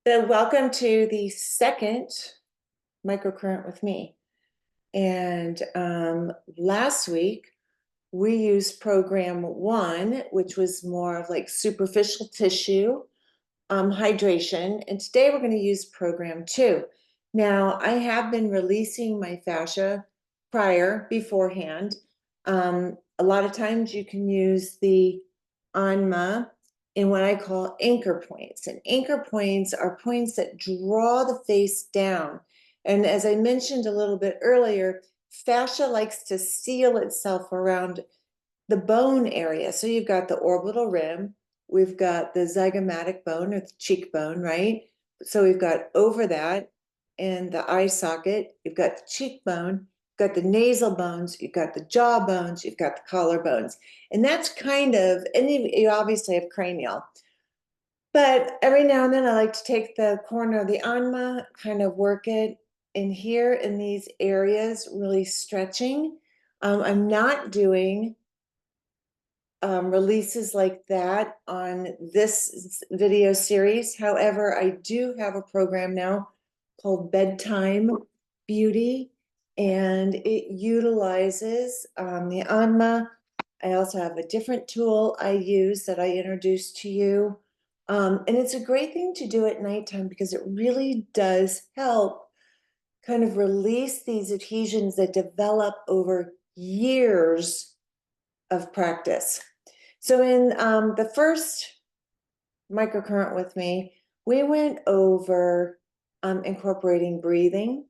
So welcome to the second microcurrent with me. And last week we used program 1, which was more of like superficial tissue hydration. And today we're going to use program 2. Now, I have been releasing my fascia beforehand. A lot of times you can use the ANMA in what I call anchor points. And anchor points are points that draw the face down. And as I mentioned a little bit earlier, fascia likes to seal itself around the bone area. So you've got the orbital rim, we've got the zygomatic bone or the cheekbone, right? So we've got over that and the eye socket, you've got the cheekbone, you've got the nasal bones, you've got the jaw bones, you've got the collarbones. And that's kind of, and you obviously have cranial. But every now and then I like to take the corner of the anma, kind of work it in here in these areas, really stretching. I'm not doing releases like that on this video series. However, I do have a program now called Bedtime Beauty, and it utilizes the Anma. I also have a different tool I use that I introduced to you. And it's a great thing to do at nighttime because it really does help kind of release these adhesions that develop over years of practice. So in the first microcurrent with me, we went over incorporating breathing.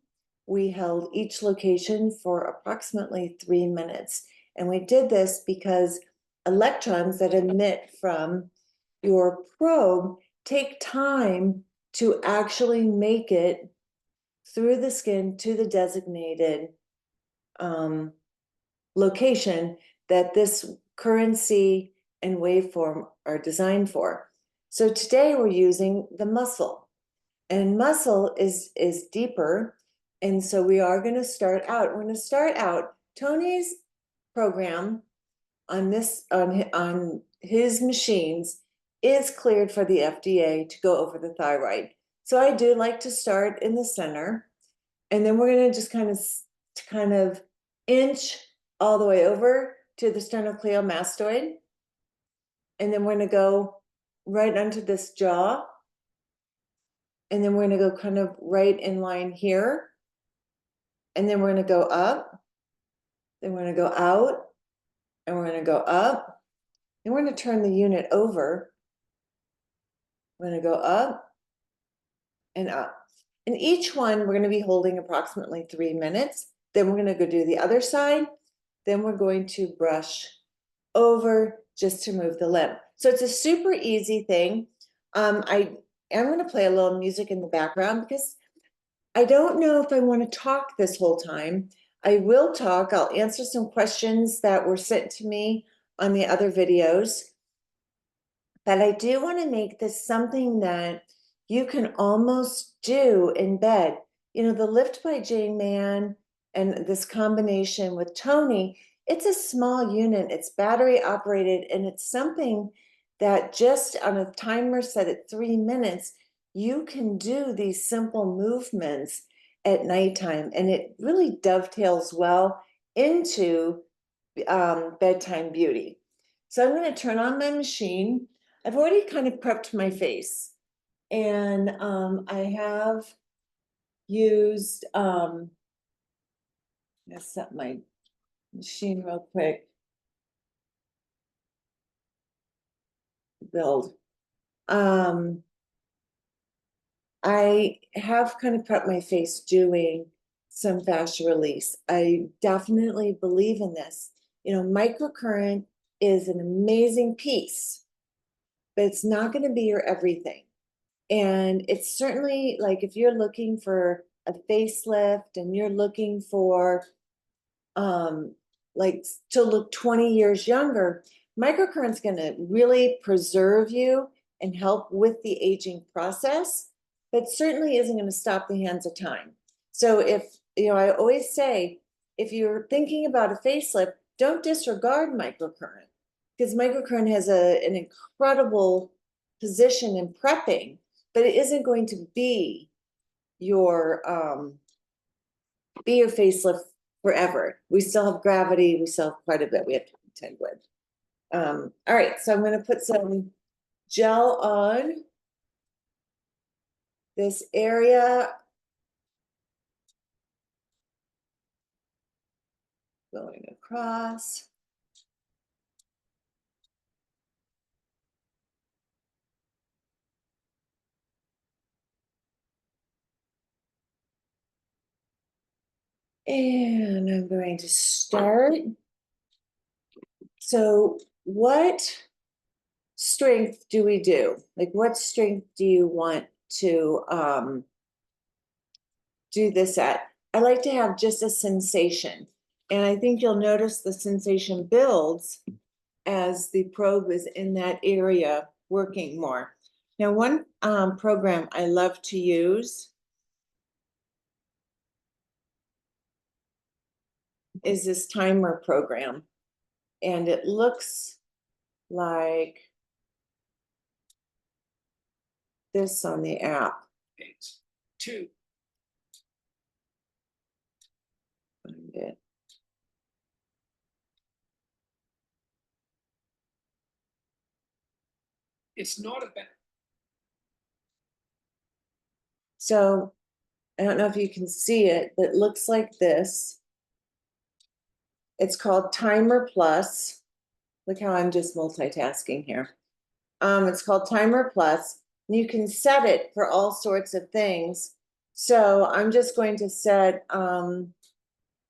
We held each location for approximately 3 minutes. And we did this because electrons that emit from your probe take time to actually make it through the skin to the designated location that this currency and waveform are designed for. So today we're using the muscle, and muscle is deeper. And so we are going to start out. We're going to start out Tony's program on this on his machines is cleared for the FDA to go over the thyroid. So I do like to start in the center, and then we're going to just kind of inch all the way over to the sternocleidomastoid. And then we're going to go right onto this jaw. And then we're going to go kind of right in line here. And then we're going to go up. Then we're going to go out. And we're going to go up. And we're going to turn the unit over. We're going to go up and up. And each one we're going to be holding approximately 3 minutes. Then we're going to go do the other side. Then we're going to brush over just to move the limb. So it's a super easy thing. I am going to play a little music in the background because I don't know if I want to talk this whole time. I will talk. I'll answer some questions that were sent to me on the other videos. But I do want to make this something that you can almost do in bed. You know, the Lift by Jane Mann and this combination with Tony, it's a small unit, it's battery operated, and it's something that just on a timer set at 3 minutes, you can do these simple movements at nighttime. And it really dovetails well into bedtime beauty. So I'm going to turn on my machine. I've already kind of prepped my face, and I have used, let's set my machine real quick, build. I have kind of prepped my face doing some fascia release. I definitely believe in this. You know, microcurrent is an amazing piece, but it's not going to be your everything. And it's certainly like if you're looking for a facelift and you're looking for like to look 20 years younger, microcurrent's going to really preserve you and help with the aging process, but certainly isn't going to stop the hands of time. So if, you know, I always say, if you're thinking about a facelift, don't disregard microcurrent, because microcurrent has an incredible position in prepping but it isn't going to be your facelift forever. We still have gravity, we still have quite a bit we have to contend with. All right, so I'm gonna put some gel on this area. Going across. And I'm going to start. So what strength do we do? Like what strength do you want to do this at? I like to have just a sensation. And I think you'll notice the sensation builds as the probe is in that area working more. Now, one program I love to use is this timer program. And it looks like this on the app. 2. Find it. It's not about. So I don't know if you can see it, but it looks like this. It's called Timer Plus. Look how I'm just multitasking here. It's called Timer Plus. You can set it for all sorts of things. So I'm just going to set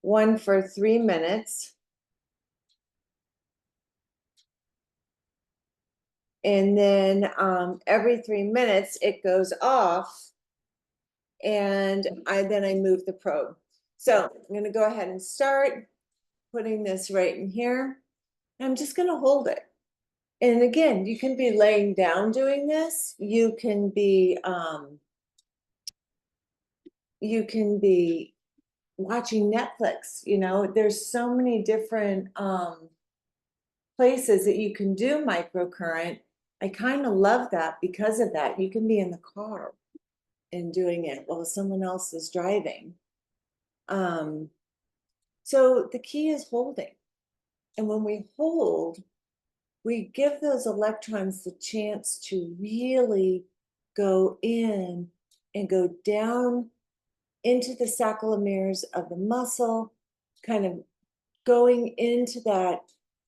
one for 3 minutes. And then every 3 minutes it goes off, and then I move the probe. So I'm going to go ahead and start putting this right in here. I'm just going to hold it. And again, you can be laying down doing this. You can be watching Netflix. You know, there's so many different places that you can do microcurrent. I kind of love that because of that. You can be in the car and doing it while someone else is driving. So the key is holding. And when we hold, we give those electrons the chance to really go in and go down into the sarcomeres of the muscle, kind of going into that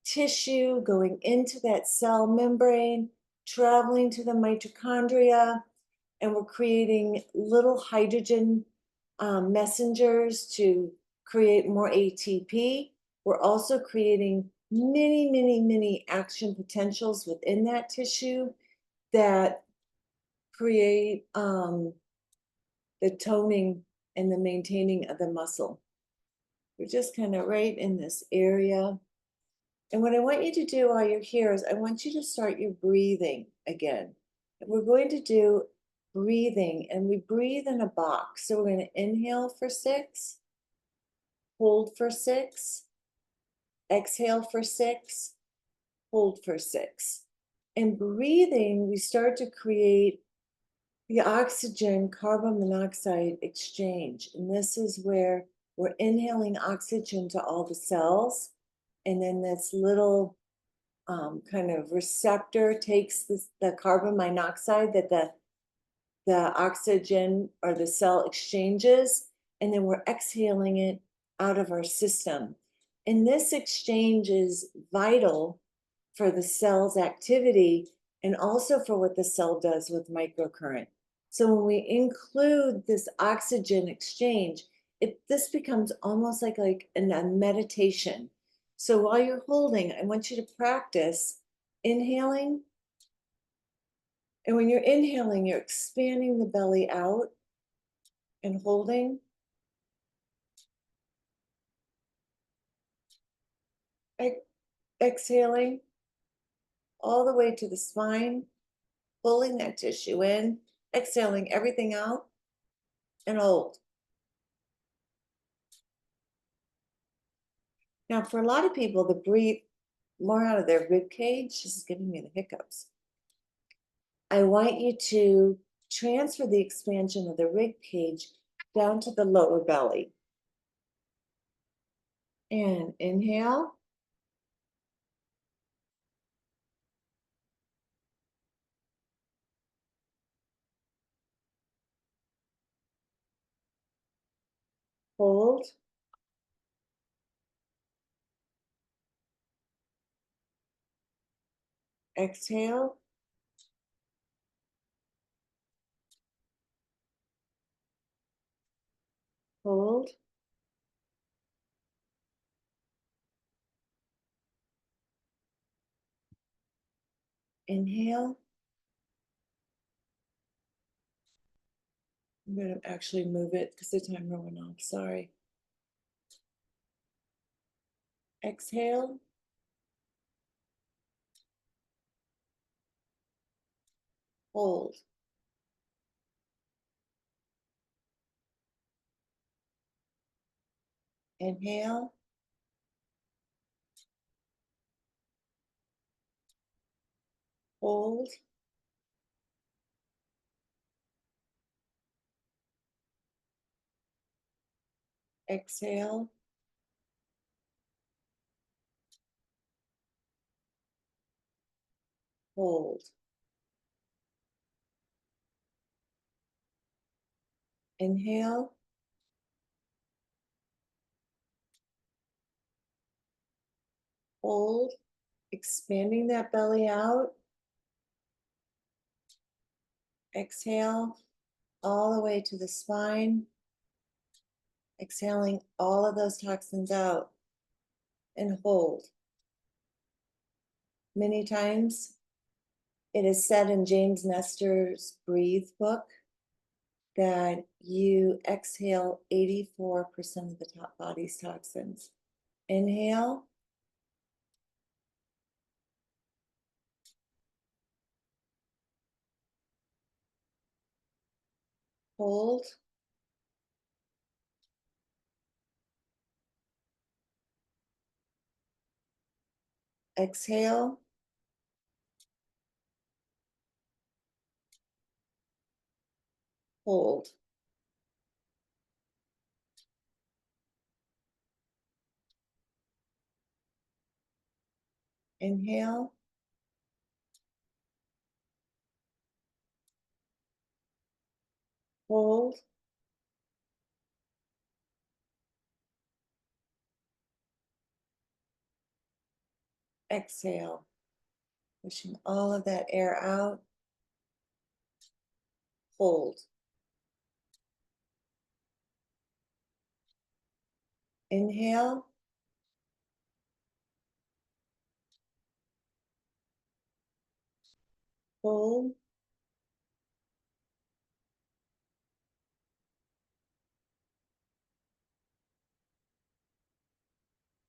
tissue, going into that cell membrane, traveling to the mitochondria, and we're creating little hydrogen messengers to create more ATP. We're also creating many, many, many action potentials within that tissue that create the toning and the maintaining of the muscle. We're just kind of right in this area. And what I want you to do while you're here is I want you to start your breathing again. We're going to do breathing, and we breathe in a box. So we're going to inhale for 6, hold for 6, exhale for 6, hold for 6. In breathing, we start to create the oxygen carbon monoxide exchange. And this is where we're inhaling oxygen to all the cells. And then this little kind of receptor takes the carbon monoxide that the oxygen or the cell exchanges, and then we're exhaling it out of our system. And this exchange is vital for the cell's activity and also for what the cell does with microcurrent. So when we include this oxygen exchange, this becomes almost like a meditation. So while you're holding, I want you to practice inhaling. And when you're inhaling, you're expanding the belly out and holding. Exhaling all the way to the spine, pulling that tissue in, exhaling everything out, and hold. Now, for a lot of people that breathe more out of their rib cage, this is giving me the hiccups. I want you to transfer the expansion of the rib cage down to the lower belly. And inhale. Hold. Exhale. Hold. Inhale. I'm going to actually move it because the timer went off. Sorry. Exhale. Hold. Inhale. Hold. Exhale. Hold. Inhale. Hold. Expanding that belly out. Exhale all the way to the spine. Exhaling all of those toxins out. And hold. Many times it is said in James Nestor's Breathe book that you exhale 84% of the top body's toxins. Inhale. Hold. Exhale. Hold. Inhale. Hold. Exhale. Pushing all of that air out. Hold. Inhale. Hold.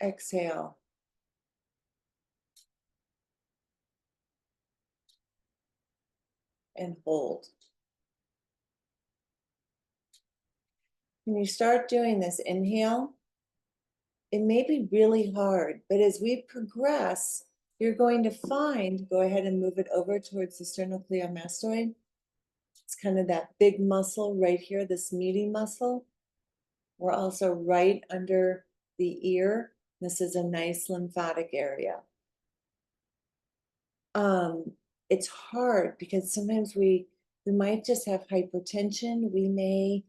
Exhale. And hold. When you start doing this, inhale. It may be really hard, but as we progress, you're going to find, go ahead and move it over towards the sternocleidomastoid. It's kind of that big muscle right here, this meaty muscle. We're also right under the ear. This is a nice lymphatic area. It's hard because sometimes we might just have hypertension. We may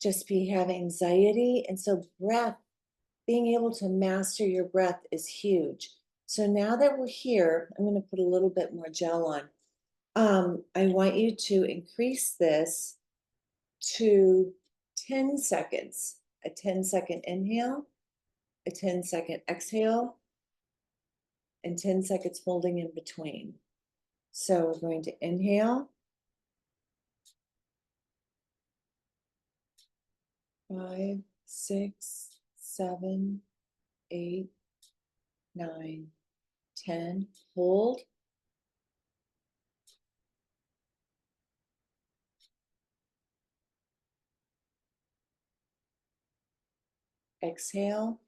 just be have anxiety. And so breath, being able to master your breath is huge. So now that we're here, I'm going to put a little bit more gel on. I want you to increase this to 10 seconds, a 10-second inhale, a 10-second exhale, and 10 seconds holding in between. So we're going to inhale. 5, 6, 7, 8, 9, 10. Hold. Exhale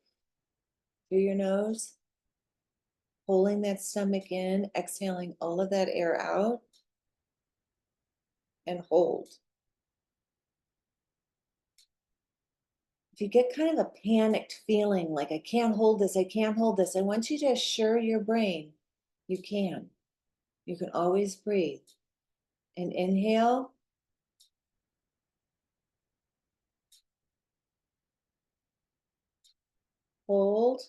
through your nose. Pulling that stomach in, exhaling all of that air out. and hold. If you get kind of a panicked feeling like I can't hold this, I can't hold this, I want you to assure your brain you can. You can always breathe. And inhale. Hold.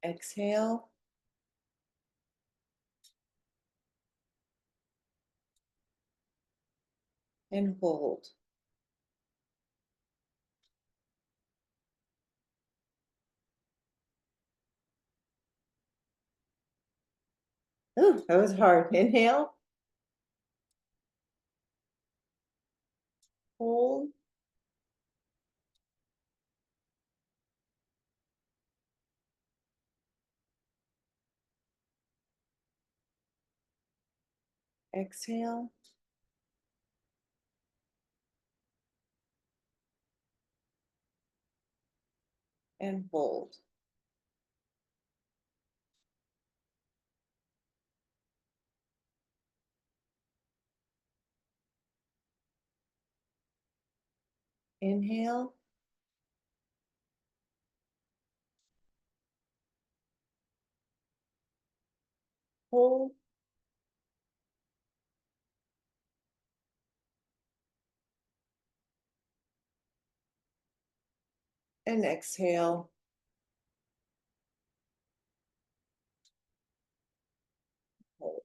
Exhale. And hold. Ooh, that was hard. Inhale. Hold. Exhale. And hold. Inhale. Hold. And exhale. Hold.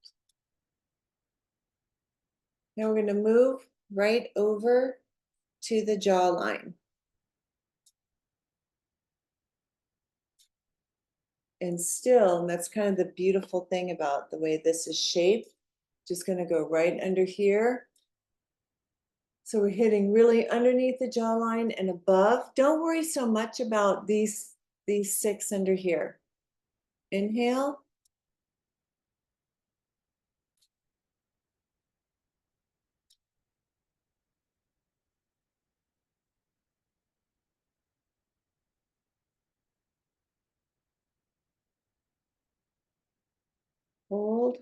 Now we're going to move right over to the jawline. And still, and that's kind of the beautiful thing about the way this is shaped, just going to go right under here. So we're hitting really underneath the jawline and above. Don't worry so much about these 6 under here. Inhale. Hold.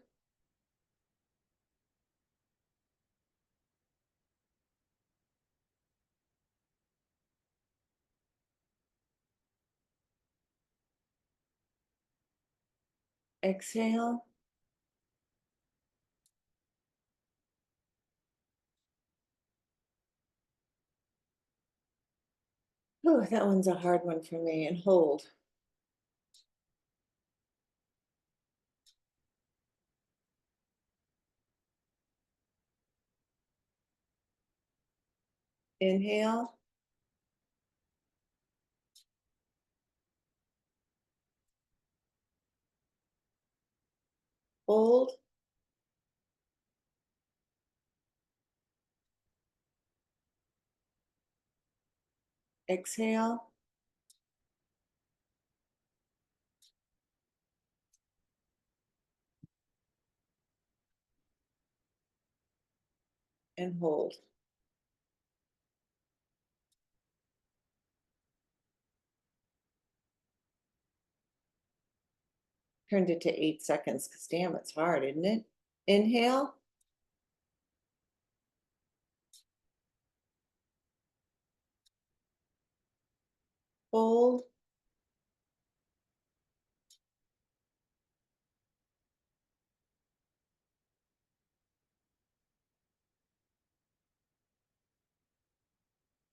Exhale. Oh, that one's a hard one for me. And hold. Inhale. Hold. Exhale. And hold. Turned it to 8 seconds because damn, it's hard, isn't it? Inhale. Hold.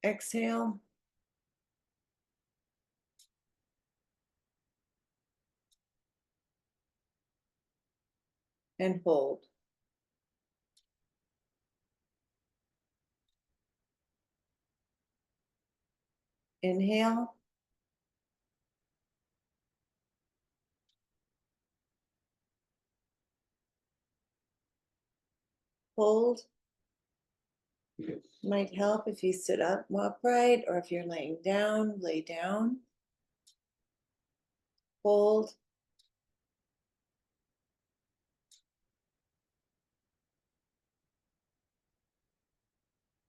Exhale. And hold. Inhale. Hold. Might help if you sit up upright, or if you're laying down, lay down. Hold.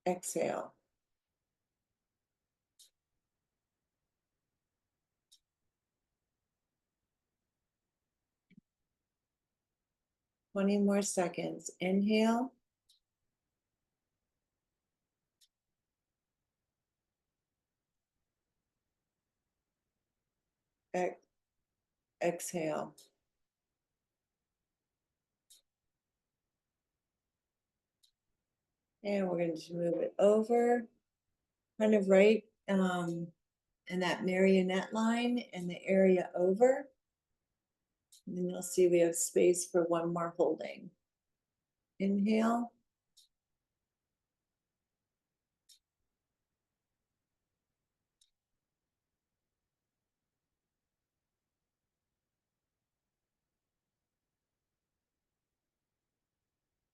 Exhale. 20 more seconds. Inhale. Exhale. And we're going to move it over, kind of right in that marionette line and the area over. And then you'll see we have space for one more holding. Inhale.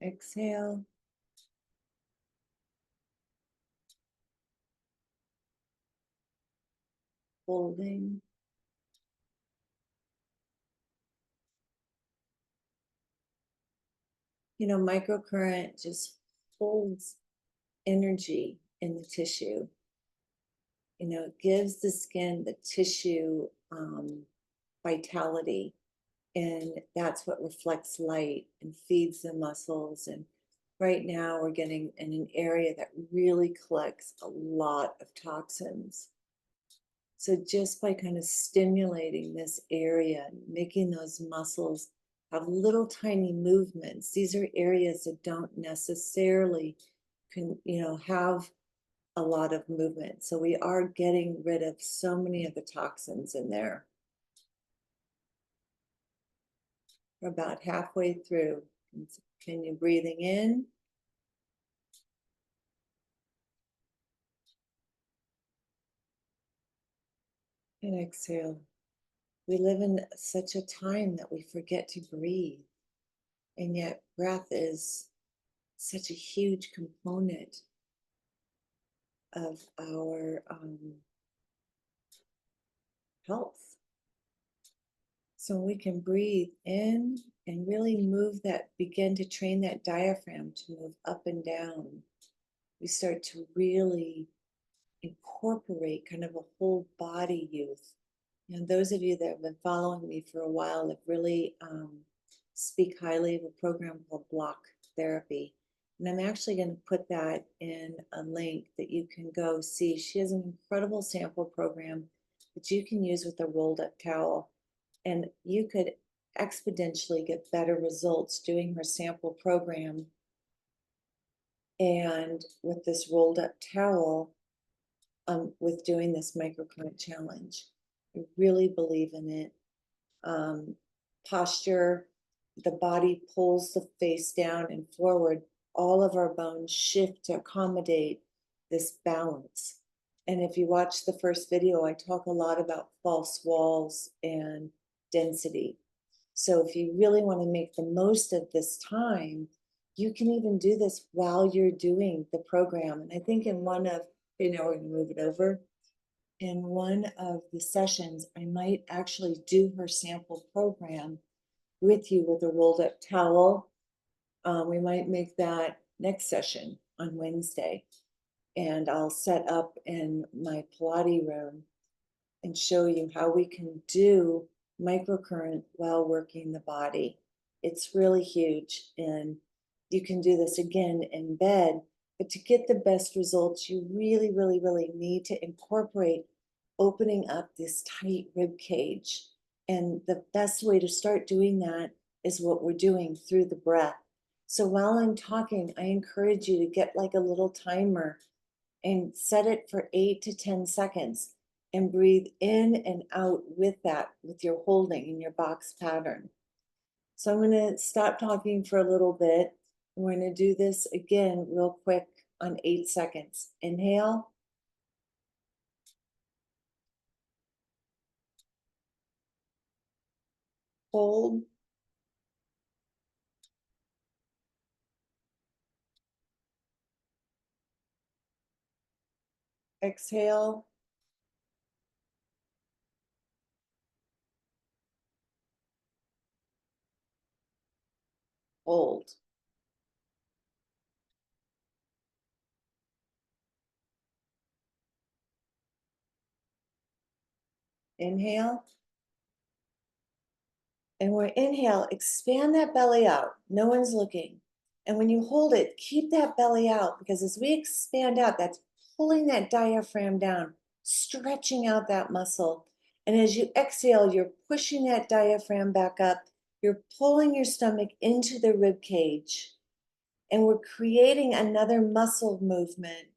Exhale. Holding. You know, microcurrent just holds energy in the tissue. You know, it gives the skin, the tissue vitality. And that's what reflects light and feeds the muscles. And right now we're getting in an area that really collects a lot of toxins. So just by kind of stimulating this area, making those muscles have little tiny movements, these are areas that don't necessarily have a lot of movement. So we are getting rid of so many of the toxins in there. We're about halfway through. Continue breathing in. And exhale. We live in such a time that we forget to breathe. And yet breath is such a huge component of our health. So we can breathe in and really move that, begin to train that diaphragm to move up and down. We start to really incorporate kind of a whole body youth. And those of you that have been following me for a while have really speak highly of a program called Block Therapy. And I'm actually going to put that in a link that you can go see. She has an incredible sample program that you can use with a rolled up towel. And you could exponentially get better results doing her sample program and with this rolled up towel with doing this microcurrent challenge. I really believe in it. Posture, the body pulls the face down and forward. All of our bones shift to accommodate this balance. And if you watch the first video, I talk a lot about false walls and density. So if you really want to make the most of this time, you can even do this while you're doing the program. And I think in one of, we're going to move it over. In one of the sessions, I might actually do her sample program with you with a rolled up towel. We might make that next session on Wednesday. And I'll set up in my Pilates room and show you how we can do microcurrent while working the body. It's really huge. And you can do this again in bed. But to get the best results, you really, really, really need to incorporate opening up this tight rib cage. And the best way to start doing that is what we're doing through the breath. So while I'm talking, I encourage you to get like a little timer and set it for 8 to 10 seconds and breathe in and out with that, with your holding in your box pattern. So I'm going to stop talking for a little bit. We're going to do this again real quick on 8 seconds. Inhale. Hold. Exhale. Hold. Inhale. And we're inhale, expand that belly out. No one's looking. And when you hold it, keep that belly out because as we expand out, that's pulling that diaphragm down, stretching out that muscle. And as you exhale, you're pushing that diaphragm back up. You're pulling your stomach into the rib cage. And we're creating another muscle movement,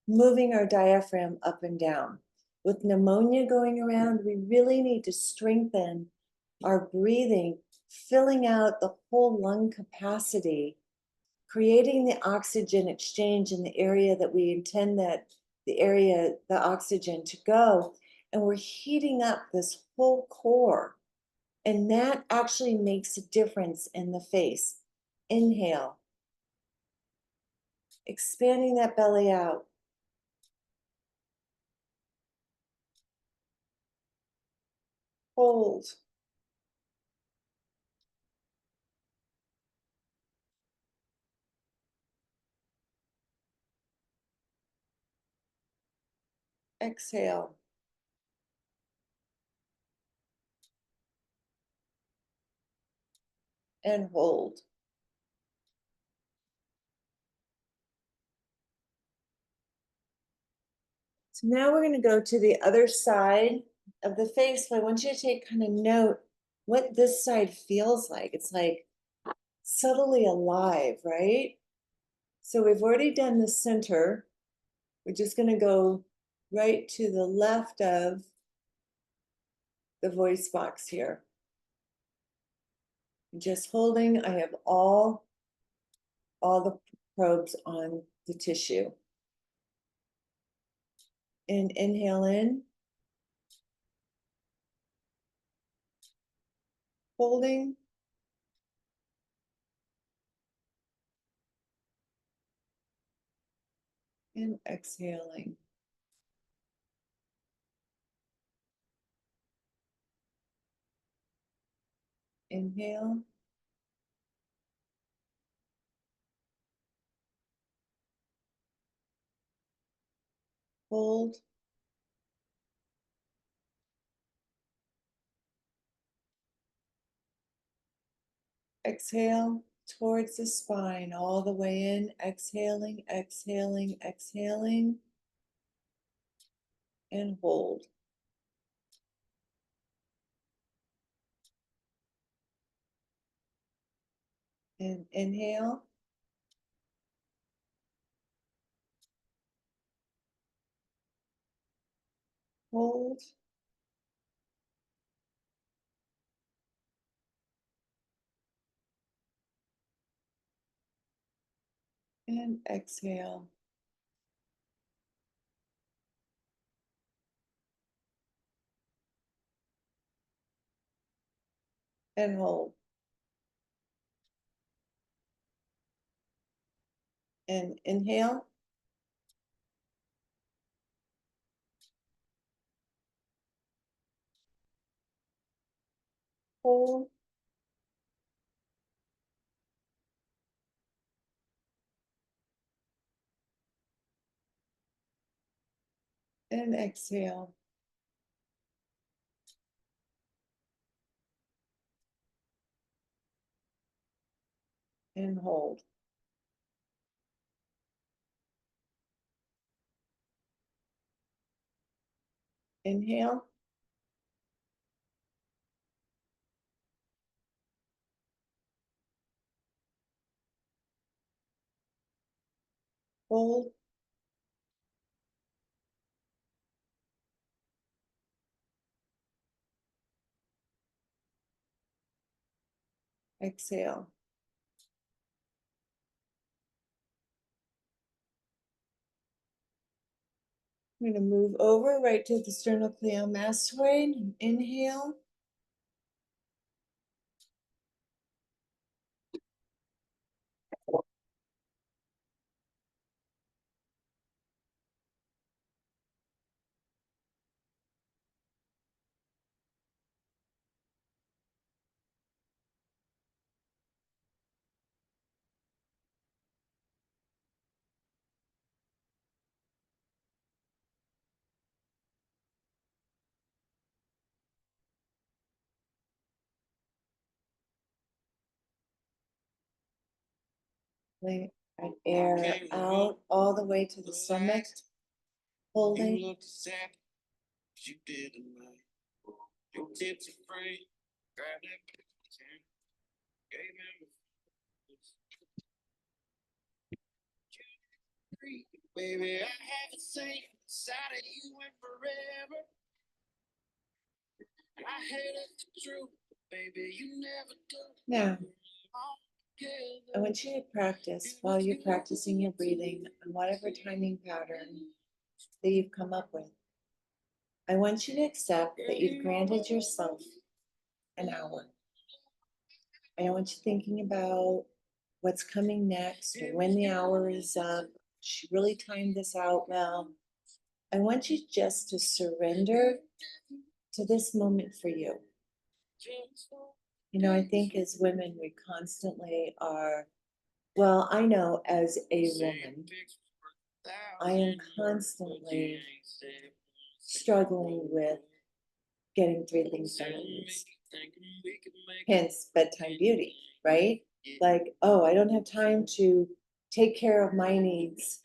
moving our diaphragm up and down. With pneumonia going around, we really need to strengthen our breathing, filling out the whole lung capacity, creating the oxygen exchange in the area that we intend that the oxygen to go. And we're heating up this whole core. And that actually makes a difference in the face. Inhale, expanding that belly out. Hold. Exhale. And hold. So now we're going to go to the other side of the face. But I want you to take kind of note what this side feels like. It's like subtly alive, right? So we've already done the center. We're just going to go right to the left of the voice box here. Just holding, I have all the probes on the tissue. And inhale in. Holding. And exhaling. Inhale. Hold. Exhale towards the spine, all the way in. Exhaling, exhaling, exhaling. And hold. And inhale. Hold. And exhale. And hold. And inhale. Hold. And exhale. And hold. Inhale. Hold. Exhale. I'm going to move over right to the sternocleidomastoid. Inhale. Let air out all the way to the stomach, holding. Baby, I haven't seen inside of you in forever. I hate the truth, baby, you never do. Now, I want you to practice while you're practicing your breathing on whatever timing pattern that you've come up with. I want you to accept that you've granted yourself an hour. And I want you thinking about what's coming next or when the hour is up. She really timed this out well. I want you just to surrender to this moment for you. You know, I think as women, we constantly are, well, I know as a woman, I am constantly struggling with getting 3 things done at once. Hence bedtime beauty, right? Like, oh, I don't have time to take care of my needs.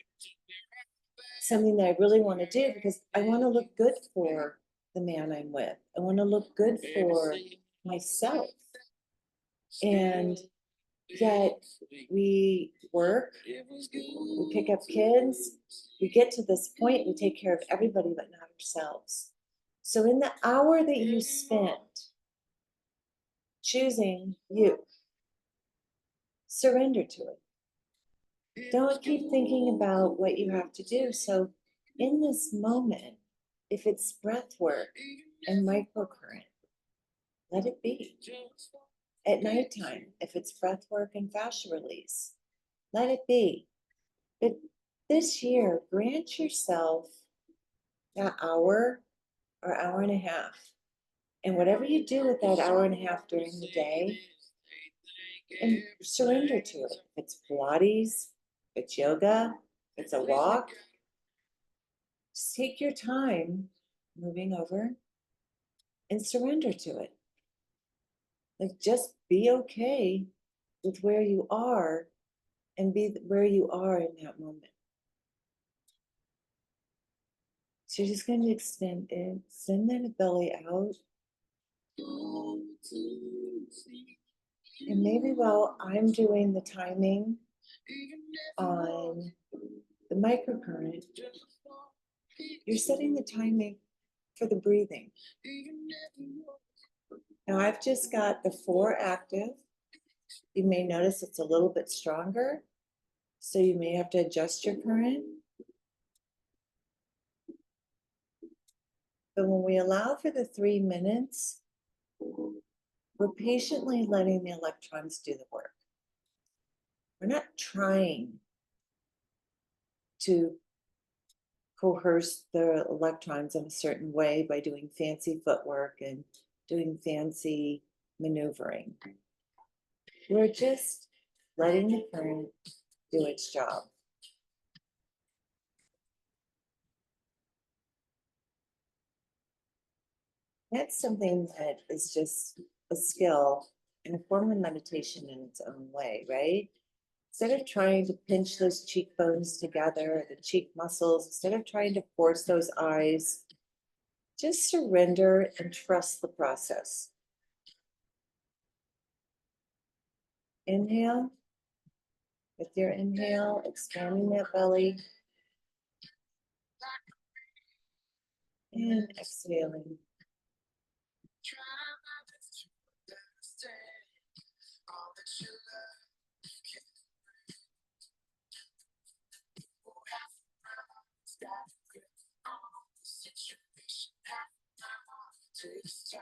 Something that I really want to do because I want to look good for the man I'm with. I want to look good for myself. And yet we work, we pick up kids, we get to this point, we take care of everybody but not ourselves. So in the hour that you spent choosing you, surrender to it. Don't keep thinking about what you have to do. So in this moment, if it's breath work and microcurrent, let it be. At nighttime, if it's breath work and fascia release, let it be. But this year, grant yourself that hour or hour and a half. And whatever you do with that hour and a half during the day, and surrender to it. If it's Pilates, if it's yoga, if it's a walk, just take your time moving over and surrender to it. Like just be okay with where you are and be where you are in that moment. So you're just going to extend it, send that belly out. And maybe while I'm doing the timing on the microcurrent, you're setting the timing for the breathing. Now I've just got the 4 active. You may notice it's a little bit stronger, so you may have to adjust your current. But when we allow for the 3 minutes, we're patiently letting the electrons do the work. We're not trying to coerce the electrons in a certain way by doing fancy footwork and doing fancy maneuvering. We're just letting the current do its job. That's something that is just a skill and a form of meditation in its own way, right? Instead of trying to pinch those cheekbones together, the cheek muscles, instead of trying to force those eyes, just surrender and trust the process. Inhale. With your inhale, expanding that belly. And exhaling.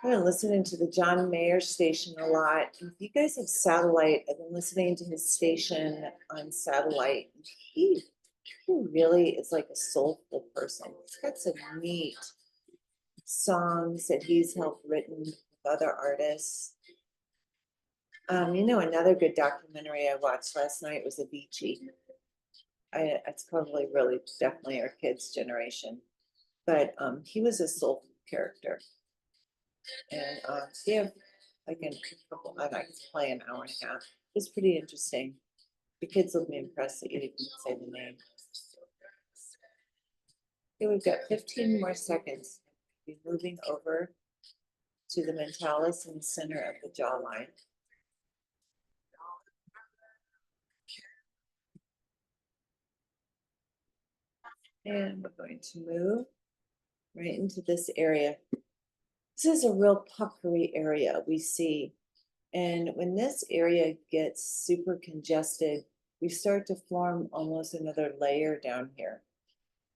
I've been listening to the John Mayer station a lot. If you guys have satellite, I've been listening to his station on satellite. He really is like a soulful person. He's got some neat songs that he's helped written with other artists. You know, another good documentary I watched last night was Avicii. It's probably really definitely our kids' generation, but he was a soulful character. And yeah, like in a couple, I like to play an hour and a half. It's pretty interesting. The kids will be impressed that you didn't say the name. Okay, we've got 15 more seconds. Be moving over to the mentalis in the center of the jawline. And we're going to move right into this area. This is a real puckery area we see. And when this area gets super congested, we start to form almost another layer down here.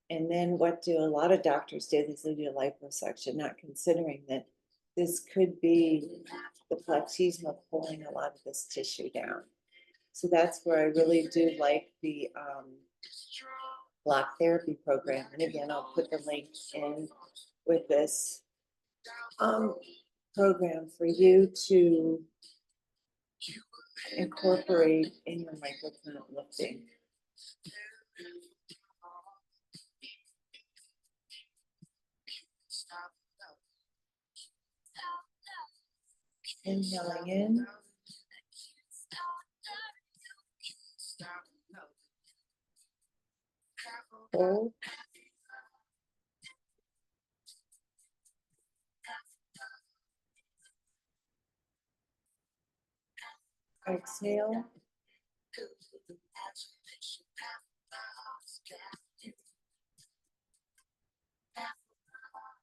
And then what do a lot of doctors do? They do a liposuction, not considering that this could be the platysma pulling a lot of this tissue down. So that's where I really do like the block therapy program. And again, I'll put the link in with this program for you to incorporate in your microcurrent lifting. Inhaling in. Hold. Exhale.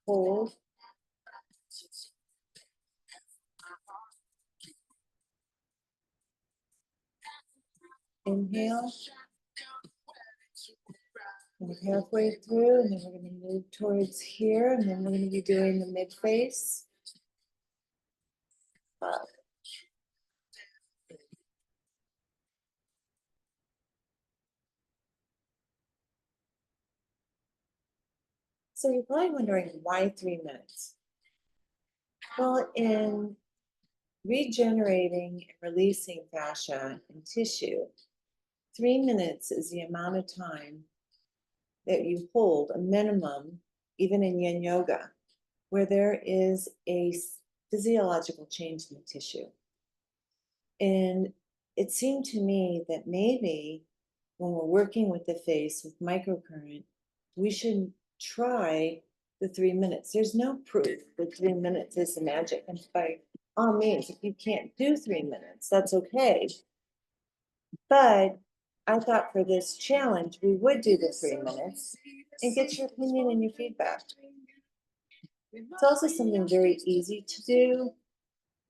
Hold. Inhale. We're halfway through, and then we're going to move towards here, and then we're going to be doing the mid face. So you're probably wondering why 3 minutes? Well, in regenerating and releasing fascia and tissue, 3 minutes is the amount of time that you hold, a minimum, even in yin yoga, where there is a physiological change in the tissue. And it seemed to me that maybe when we're working with the face with microcurrent, we should try the 3 minutes. There's no proof that 3 minutes is the magic. And by all means, if you can't do 3 minutes, that's okay. But I thought for this challenge, we would do the 3 minutes and get your opinion and your feedback. It's also something very easy to do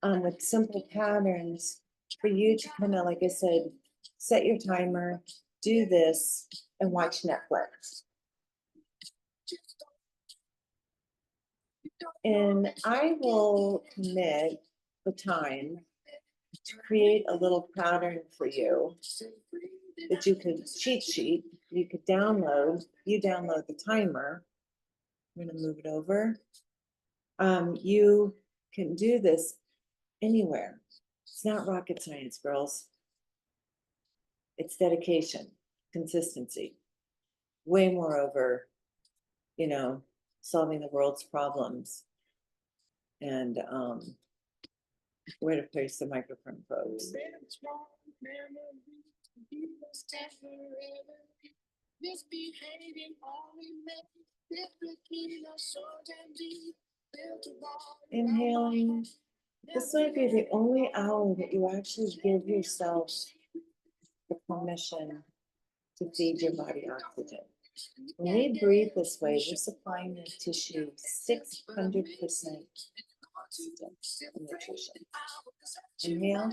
with simple patterns for you to kind of, like I said, set your timer, do this, and watch Netflix. And I will commit the time to create a little pattern for you that you could cheat sheet, you could download, you download the timer. I'm going to move it over. You can do this anywhere. It's not rocket science, girls. It's dedication, consistency. Way moreover, you know, solving the world's problems and where to place the microcurrent probes. Inhaling. This might be the only hour that you actually give yourself the permission to feed your body oxygen. When we breathe this way, we're supplying the tissue 600% oxygen and nutrition. Inhale.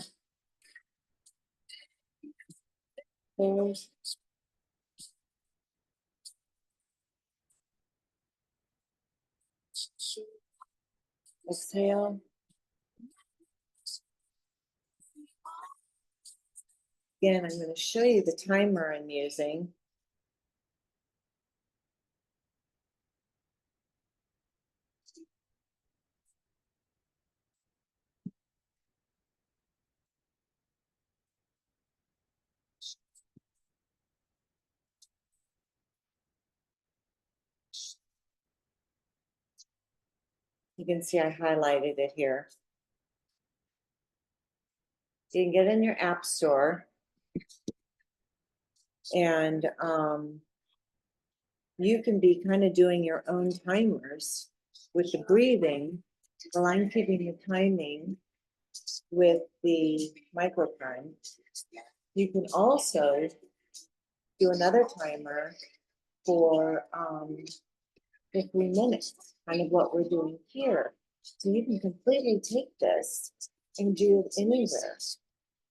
Hold. Exhale. Again, I'm going to show you the timer I'm using. You can see I highlighted it here. So you can get in your app store And you can be kind of doing your own timers with the breathing, while I'm keeping the timing with the microprime. You can also do another timer for 3 minutes, kind of what we're doing here. So you can completely take this and do it anywhere.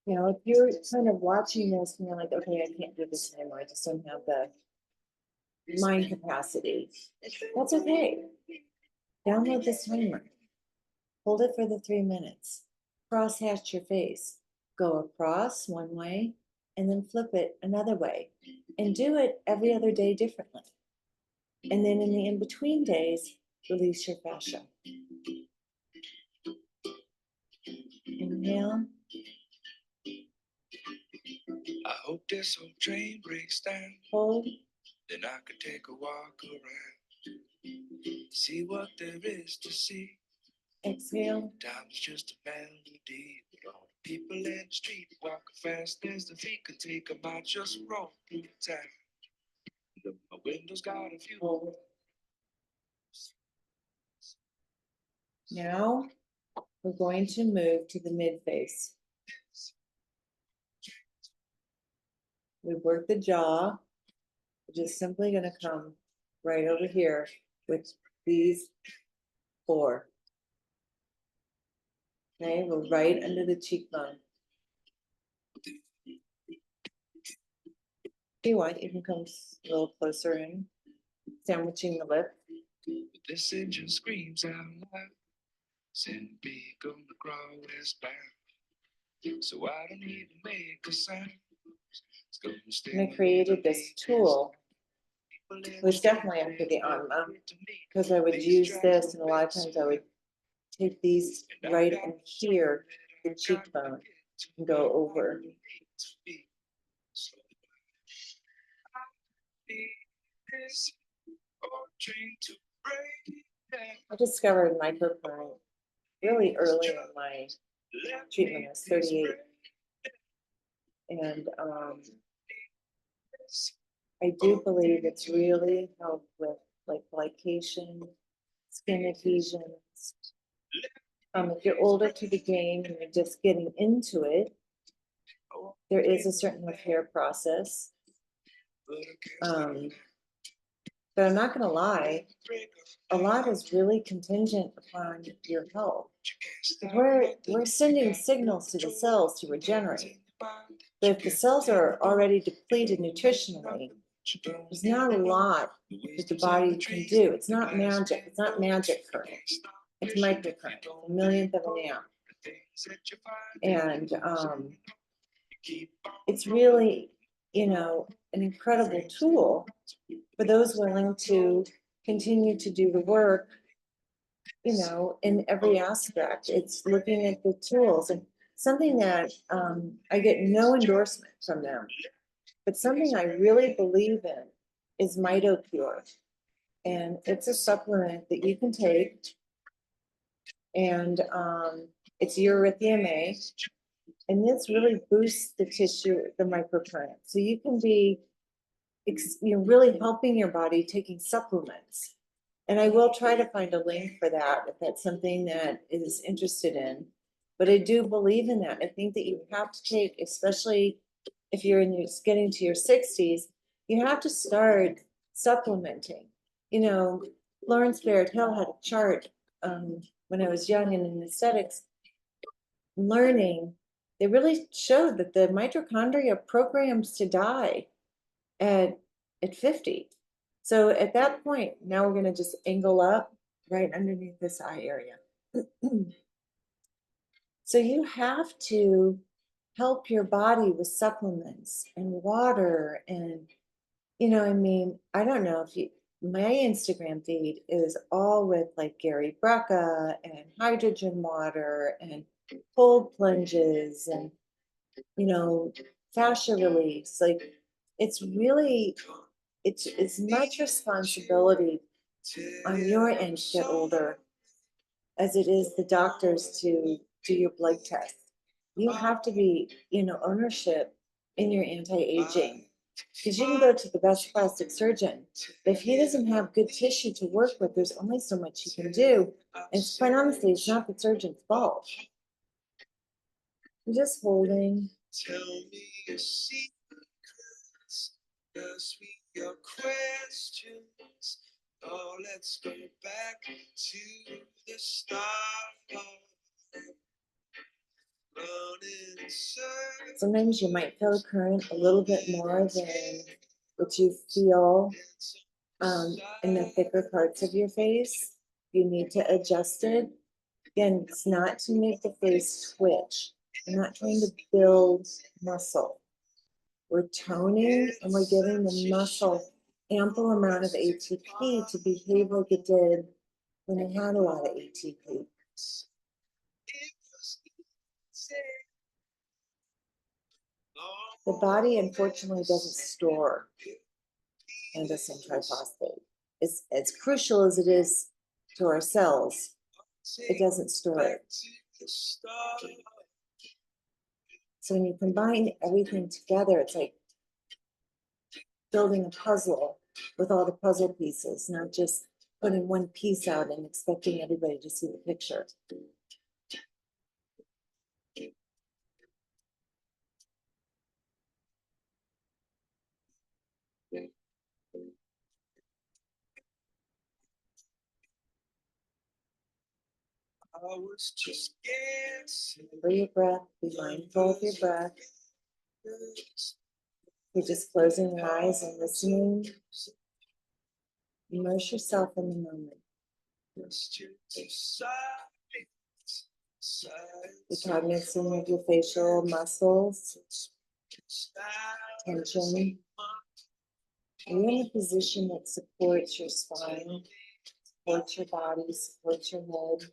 You know, if you're kind of watching this and you're like, okay, I can't do this anymore, I just don't have the mind capacity, that's okay. Download this timer. Hold it for the 3 minutes. Cross-hatch your face. Go across one way and then flip it another way. And do it every other day differently. And then in the in-between days, release your fascia. Inhale. I hope this whole train breaks down. Hold. Then I could take a walk around. See what there is to see. Exhale. Time is just a melody. But all the people in the street walking fast as the feet can take them. I just roll through town. My window's got a view. Hold. Now we're going to move to the mid face. We work the jaw. We're just simply going to come right over here with these 4. Okay, we're right under the cheekbone. If you want, you can come a little closer in, sandwiching the lip. This engine screams out loud. Send big on the crawl westbound. So I don't even make a sound. And I created this tool, which definitely after the Anma, because I would use this, and a lot of times I would take these right in here, the cheekbone, and go over. I discovered microprime really early in my treatment. I was 38. And I do believe it's really helped with like glycation, skin adhesions. If you're older to the game and you're just getting into it, there is a certain repair process. But I'm not going to lie, a lot is really contingent upon your health. We're sending signals to the cells to regenerate. But if the cells are already depleted nutritionally, there's not a lot that the body can do. It's not magic. It's not magic current. It's microcurrent, a millionth of an amp. And it's really, you know, an incredible tool for those willing to continue to do the work, you know, in every aspect. It's looking at the tools, and something that I get no endorsement from them, but something I really believe in is MitoPure. And it's a supplement that you can take, and it's Eurythmium A, and this really boosts the tissue, the microcurrent. So you can be, you're really helping your body taking supplements. And I will try to find a link for that if that's something that is interested in. But I do believe in that. I think that you have to take, especially if you're in your getting to your 60s, you have to start supplementing. You know, Lawrence Barrett Hill had a chart when I was young and in aesthetics learning. They really showed that the mitochondria programs to die at 50. So at that point, now we're going to just angle up right underneath this eye area. So you have to help your body with supplements and water. And, you know, I mean, I don't know if you, my Instagram feed is all with like Gary Brecka and hydrogen water and cold plunges and, you know, fascia release. Like, it's really, it's much responsibility on your end to get older as it is the doctors to do your blood test. You have to be, you know, ownership in your anti-aging. Because you can go to the best plastic surgeon, but if he doesn't have good tissue to work with, there's only so much he can do. And quite honestly, it's not the surgeon's fault. I'm just holding. Tell me your secrets, ask me your questions. Oh, let's go back to the start. Running in circles. Sometimes you might feel a current a little bit more than what you feel in the thicker parts of your face. You need to adjust it. Again, it's not to make the face twitch. We're not trying to build muscle. We're toning and we're giving the muscle ample amount of ATP to behave like it did when it had a lot of ATP. The body unfortunately doesn't store androgen triphosphate. As crucial as it is to our cells, it doesn't store it. So when you combine everything together, it's like building a puzzle with all the puzzle pieces, not just putting one piece out and expecting everybody to see the picture. I was just guessing. For your breath, be mindful of your breath. You're just closing your eyes and listening. Immerse yourself in the moment. Be cognizant of your facial muscles, tension. You're in a position that supports your spine, supports your body, supports your head.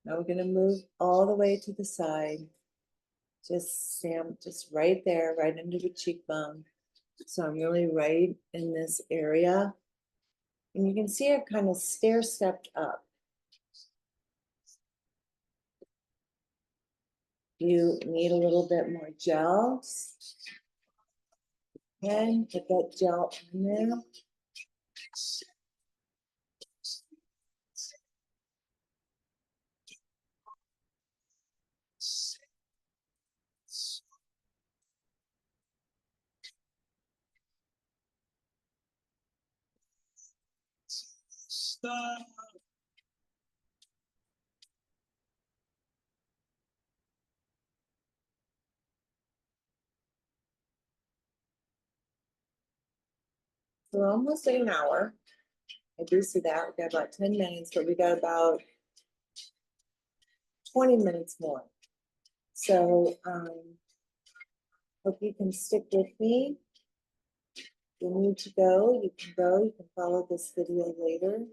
Now we're going to move all the way to the side. Just right there, right under the cheekbone. So I'm really right in this area. And you can see I've kind of stair-stepped up. You need a little bit more gel. And put that gel in there. So we're almost at an hour. I do see that. We got about 10 minutes, but we got about 20 minutes more. So hope you can stick with me. If you need to go, you can go. You can follow this video later.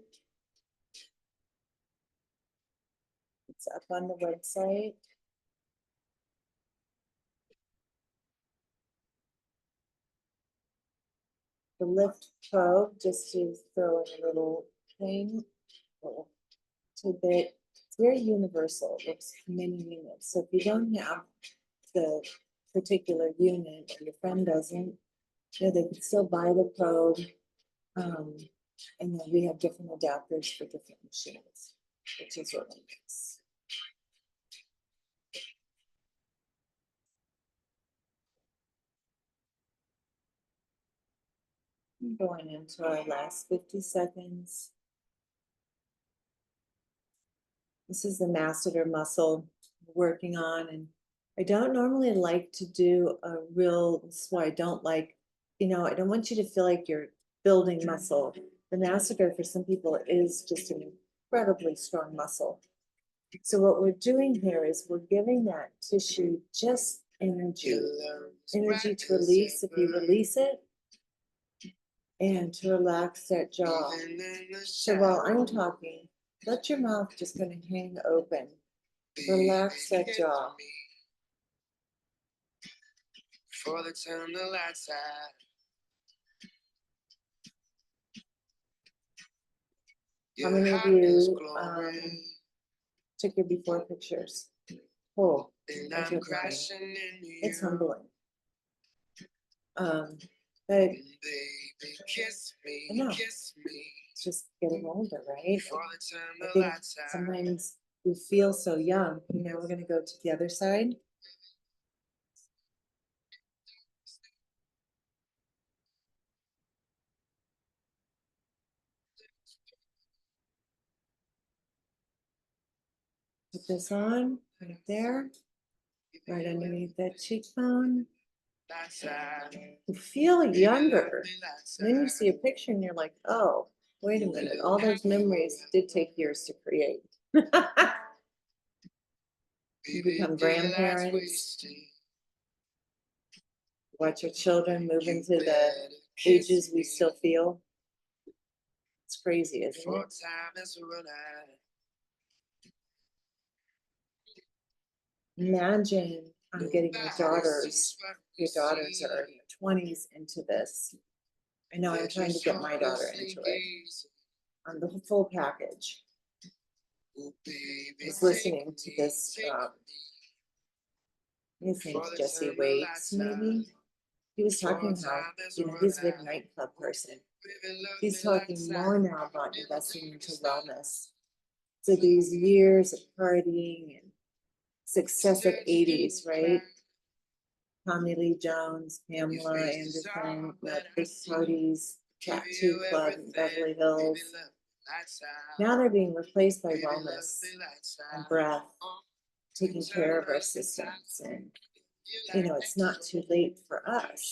It's up on the website. The Lift probe, just to throw in a little thing, little tidbit. It's very universal. It works for many units. So if you don't have the particular unit or your friend doesn't, you know, they can still buy the probe. And then we have different adapters for different machines, which is really nice. Going into our last 50 seconds. This is the masseter muscle we're working on, and I don't normally like to do a real, this is why I don't like, you know, I don't want you to feel like you're building muscle. The masseter for some people is just an incredibly strong muscle. So what we're doing here is we're giving that tissue just energy to release if you release it, and to relax that jaw. So while I'm talking, let your mouth just kind of hang open. Relax that jaw. For the turn the lights out. How many of you took your before pictures? Oh, as you're crying. It's humbling. But Baby, kiss I me, know. kiss me. It's just getting older, right? Before the turn I the think lights out. sometimes we feel so young. Now we're gonna go to the other side. Put this on right there, right underneath that cheekbone. Lights out. You feel Baby, younger. lights And then you out. see a picture and you're like, oh, wait a minute, all those memories did take years to create. You become grandparents, watch your children move into the ages we still feel. It's crazy, isn't Before it? time has run out. Imagine getting your daughters are in their 20s into this. I know I'm trying to get my daughter into it on the full package. I was listening to this, his name's Jesse Waits, maybe. He was talking how, he's a big nightclub person. He's talking more now about investing into wellness. So these years of partying and success of 80s, right? Tommy Lee Jones, Pamela Anderson, big parties, tattoo club in Beverly Hills. Now they're being replaced by wellness and breath, taking care of our systems. And, it's not too late for us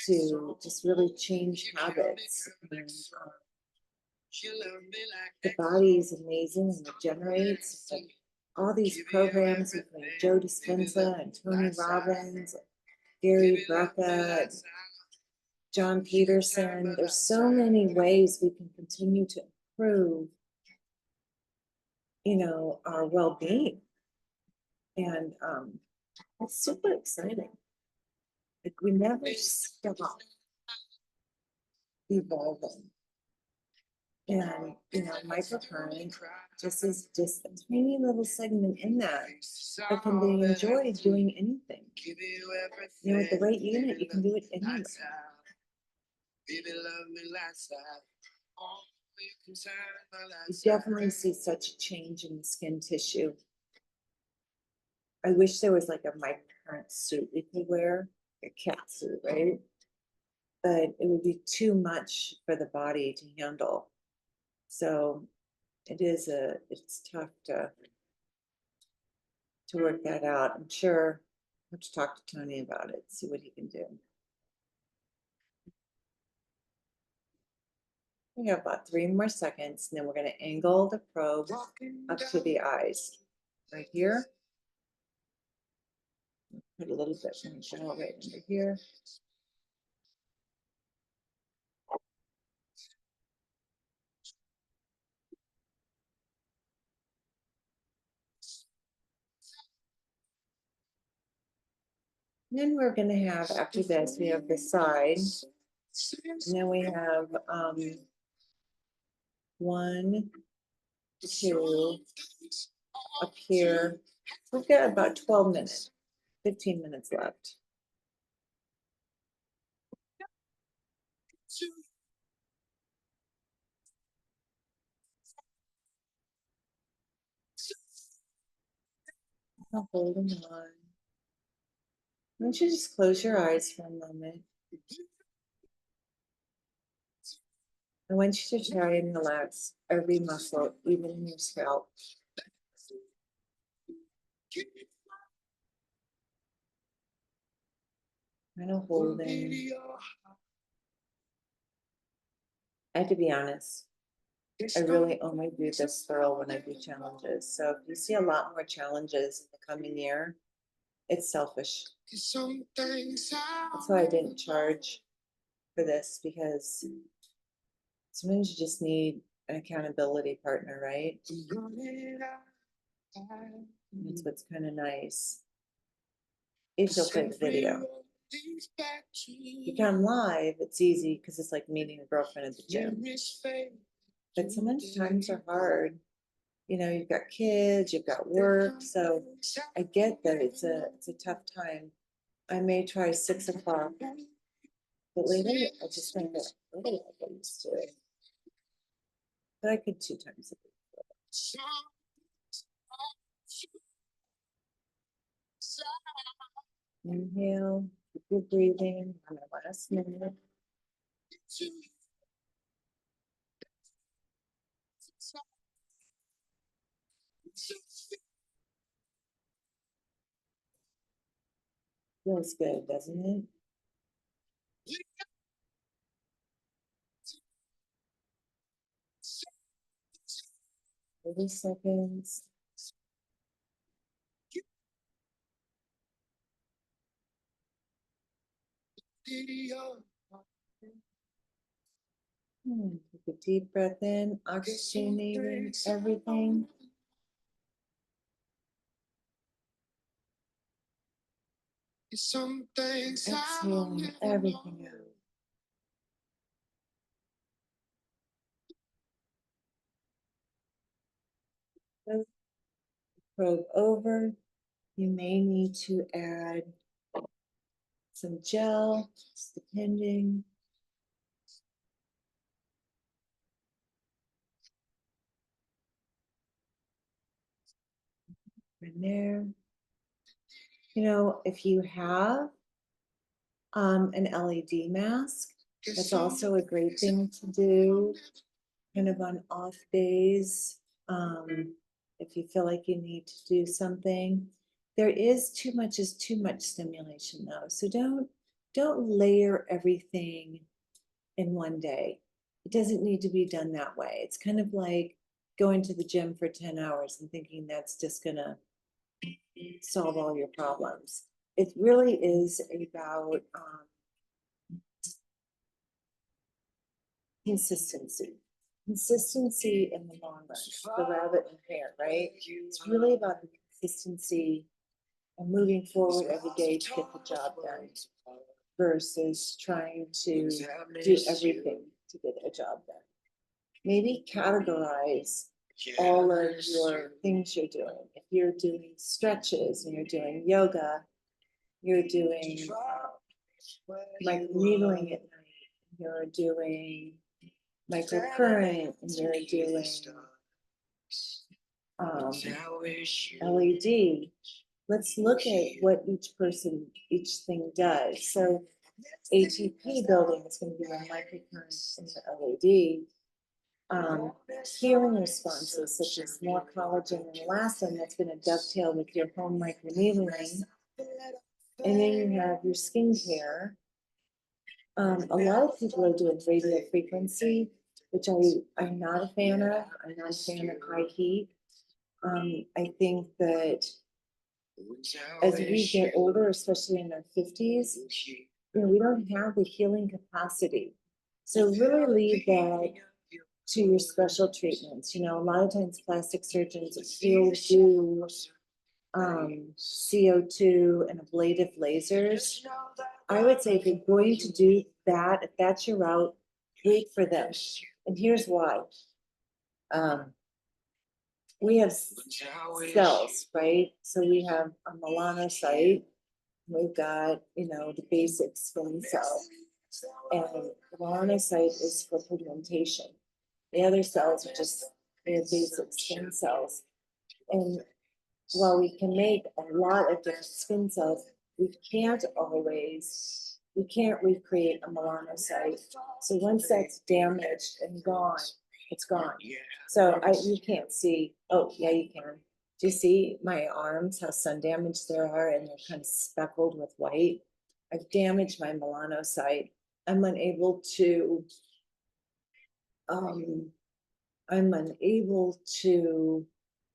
to just really change habits. And, the body is amazing and regenerates. And all these programs with Joe Dispenza and Tony Robbins, and Gary Brecka, and John Peterson. There's so many ways we can continue to improve, our well-being. And it's super exciting. Like we never stop evolving. And microcurrent just is just a tiny little segment in that can be enjoyed doing anything. With the right unit, you can do it anywhere. You definitely see such a change in the skin tissue. I wish there was like a microcurrent suit we could wear, a cat suit, right? But it would be too much for the body to handle. So it's tough to work that out. I'm sure I'll have to talk to Tony about it, see what he can do. We have about 3 more seconds, and then we're going to angle the probe up to the eyes. Right here. Put a little bit more gel right under here. And then we're going to have, after this, we have the side. And then we have 1, 2, up here. We've got about 12 minutes, 15 minutes left. I'm holding on. Why don't you just close your eyes for a moment? I want you to try and relax every muscle, even in your scalp. Kind of holding. I have to be honest. I really only do this thorough when I do challenges. So if you see a lot more challenges in the coming year, it's selfish. That's why I didn't charge for this, because sometimes you just need an accountability partner, right? That's what's kind of nice. If you'll play the video. You come live, it's easy because it's like meeting a girlfriend at the gym. but sometimes times are hard. You know, you've got kids, you've got work, so I get that it's a tough time. I may try 6 o'clock, but lately I just find that really like I used to. But I could 2 times a week. Inhale, keep your breathing on the last minute. Feels good, doesn't it? 30 seconds. Take a deep breath in, oxygenating everything. Exhaling everything out. Probe over. You may need to add some gel, depending. Right there. You know, if you have an LED mask, that's also a great thing to do, kind of on off days. If you feel like you need to do something, there is too much stimulation though. So don't layer everything in one day. It doesn't need to be done that way. It's kind of like going to the gym for 10 hours and thinking that's just gonna solve all your problems. It really is about consistency. Consistency in the long run, the rabbit in the hare, right? It's really about the consistency and moving forward every day to get the job done versus trying to do everything to get a job done. Maybe categorize all of your things you're doing. If you're doing stretches and you're doing yoga, you're doing like needling at night, you're doing microcurrent, and you're doing LED. Let's look at what each thing does. So ATP building is going to be the microcurrent in the LED. Healing responses such as more collagen and elastin, that's going to dovetail with your home microneedling. And then you have your skincare. A lot of people are doing radio frequency, which I'm not a fan of. I'm not a fan of high heat. I think that as we get older, especially in our 50s, we don't have the healing capacity. So really leave that to your special treatments. A lot of times plastic surgeons will do CO2 and ablative lasers. I would say if you're going to do that, if that's your route, wait for them. And here's why. We have cells, right? So we have a melanocyte. We've got, the basic skin cell. And the melanocyte is for pigmentation. The other cells are just their basic skin cells. And while we can make a lot of different skin cells, we can't recreate a melanocyte. So once that's damaged and gone, it's gone. So you can't see, oh yeah, you can. Do you see my arms, how sun damaged there are, and they're kind of speckled with white? I've damaged my melanocyte. I'm unable to, I'm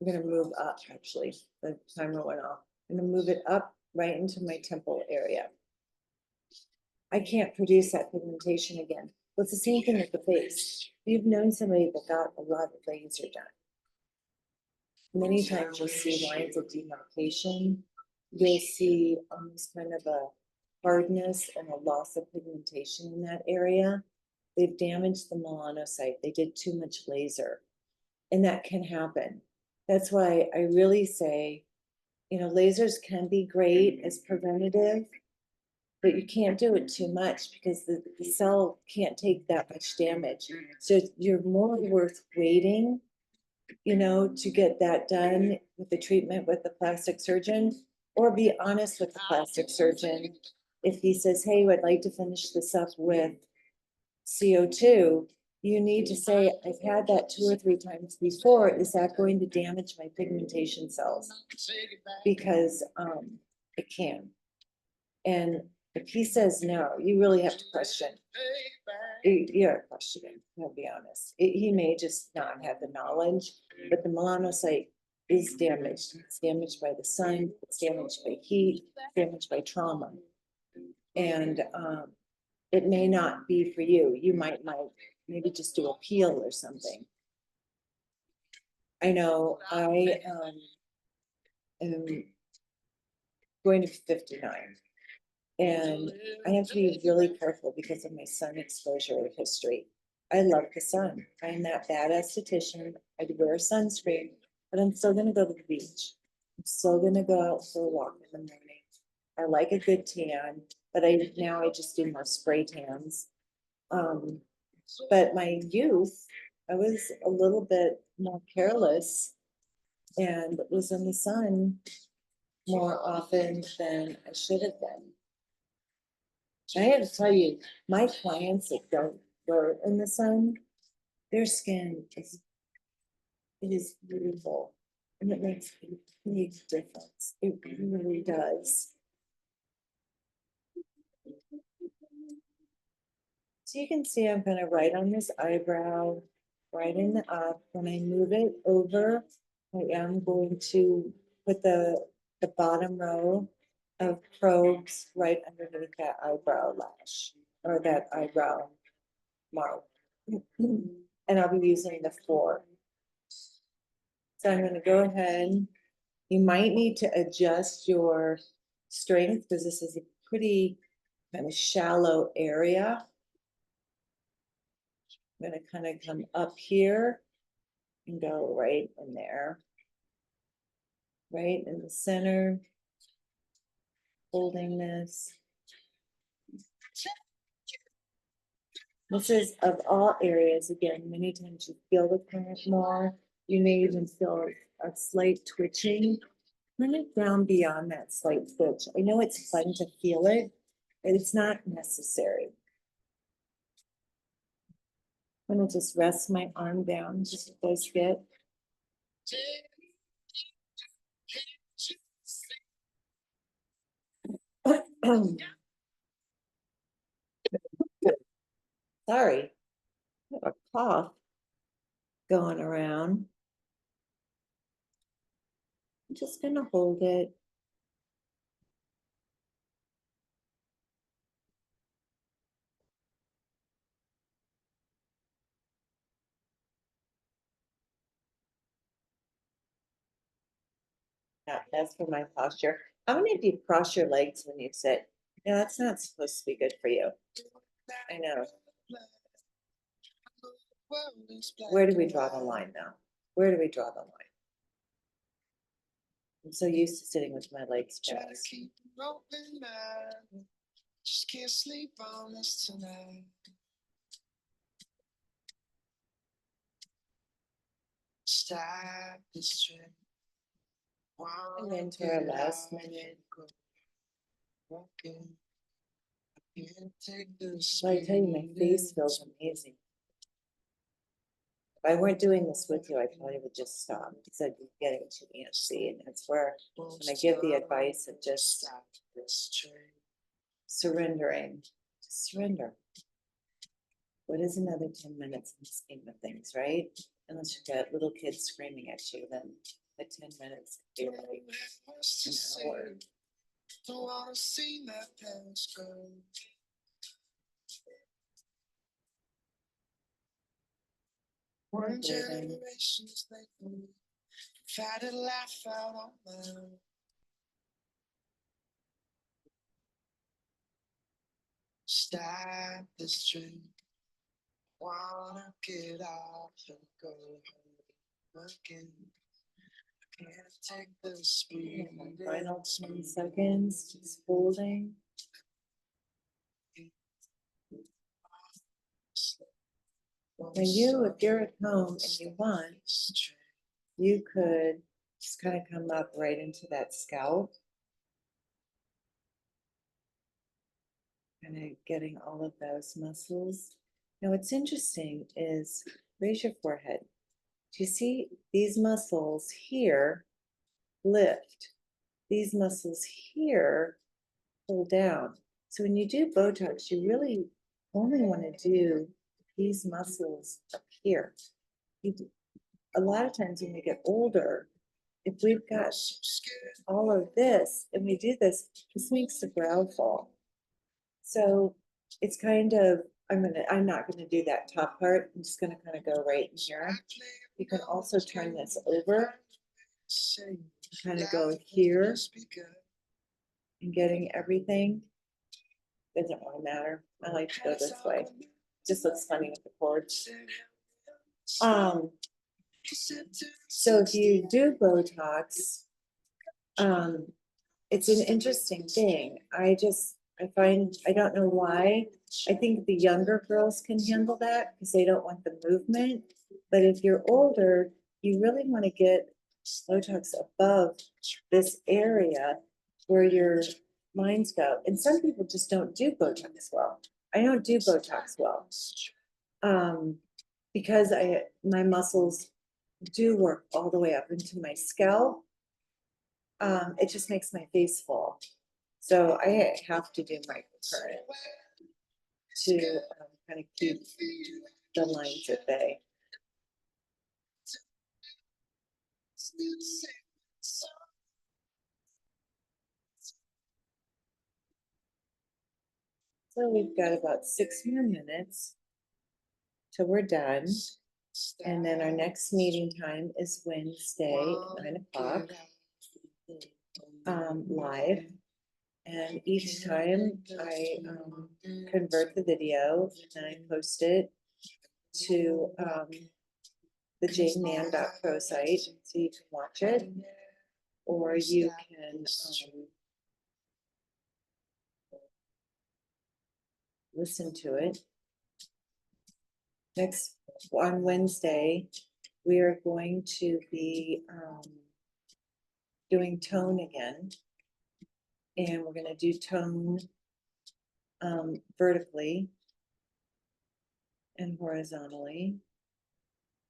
gonna move up, actually, the timer went off. I'm gonna move it up right into my temple area. I can't produce that pigmentation again. Well, it's the same thing with the face. You've known somebody that got a lot of laser done. Many times you'll see lines of demarcation. You'll see almost kind of a hardness and a loss of pigmentation in that area. they've damaged the melanocyte. They did too much laser. And that can happen. That's why I really say, you know, lasers can be great as preventative, but you can't do it too much because the cell can't take that much damage. So you're more worth waiting, you know, to get that done with the treatment with the plastic surgeon, or be honest with the plastic surgeon. If he says, hey, I'd like to finish this up with CO2, you need to say, I've had that 2 or 3 times before. Is that going to damage my pigmentation cells? Because it can. And if he says no, you really have to question. You're questioning, I'll be honest. He may just not have the knowledge, but the melanocyte is damaged. It's damaged by the sun, it's damaged by heat, damaged by trauma. And it may not be for you. You might maybe just do a peel or something. I know I am going to be 59. And I have to be really careful because of my sun exposure history. I love the sun. I'm that bad esthetician. I wear sunscreen, but I'm still gonna go to the beach. I'm still gonna go out for a walk in the morning. I like a good tan, but now I just do more spray tans. But my youth, I was a little bit more careless and was in the sun more often than I should have been. I have to tell you, my clients that don't go in the sun, their skin is beautiful. And it makes a big difference. It really does. So you can see I'm gonna write on this eyebrow, brighten it up. When I move it over, I am going to put the bottom row of probes right underneath that eyebrow lash or that eyebrow mark. And I'll be using the 4. So I'm gonna go ahead. You might need to adjust your strength because this is a pretty kind of shallow area. I'm gonna kind of come up here and go right in there. Right in the center. Holding this. This is of all areas, again, many times you feel the current more. You may even feel a slight twitching. Bring it down beyond that slight twitch. I know it's fun to feel it, but it's not necessary. I'm gonna just rest my arm down just a this bit. Sorry, I have a cough going around. I'm just gonna hold it. Yeah, that's for my posture. How many of you cross your legs when you sit? No, that's not supposed to be good for you. I know. Where do we draw the line now? Where do we draw the line? I'm so used to sitting with my legs crossed. Just can't sleep on this tonight. Stop this trip. And then to our last minute. So I tell you, my face feels amazing. If I weren't doing this with you, I probably would just stop because I'd be getting too antsy. And that's where when I give the advice of just surrendering, just surrender. What is another 10 minutes in the scheme of things, right? Unless you've got little kids screaming at you, then the 10 minutes could be like an hour. Don't wanna see my past go. One generation's like me. Try to laugh out on my own. Stop this train. wanna get off and go home again. Can't take the speed. Final 10 seconds, just holding. Now you, if you're at home and you want, you could just kind of come up right into that scalp. Kind of getting all of those muscles. Now what's interesting is, raise your forehead. Do you see these muscles here lift? These muscles here pull down. So when you do Botox, you really only want to do these muscles up here. A lot of times when we get older, if we've got all of this and we do this, this makes the brow fall. So it's kind of, I'm not gonna do that top part. I'm just gonna kind of go right in here. You can also turn this over, kind of go here and getting everything. Doesn't really matter. I like to go this way. Just looks funny with the cords. So if you do Botox, it's an interesting thing. I find, I don't know why. I think the younger girls can handle that because they don't want the movement. But if you're older, you really want to get Botox above this area where your lines go. And some people just don't do Botox well. I don't do Botox well. Because my muscles do work all the way up into my scalp. It just makes my face fall. So I have to do microcurrent to kind of keep the lines at bay. So we've got about 6 more minutes till we're done. And then our next meeting time is Wednesday at 9 o'clock, live. And each time I convert the video and I post it to the janemann.pro site, so you can watch it, or you can listen to it. Next, on Wednesday, we are going to be doing tone again. And we're gonna do tone vertically and horizontally.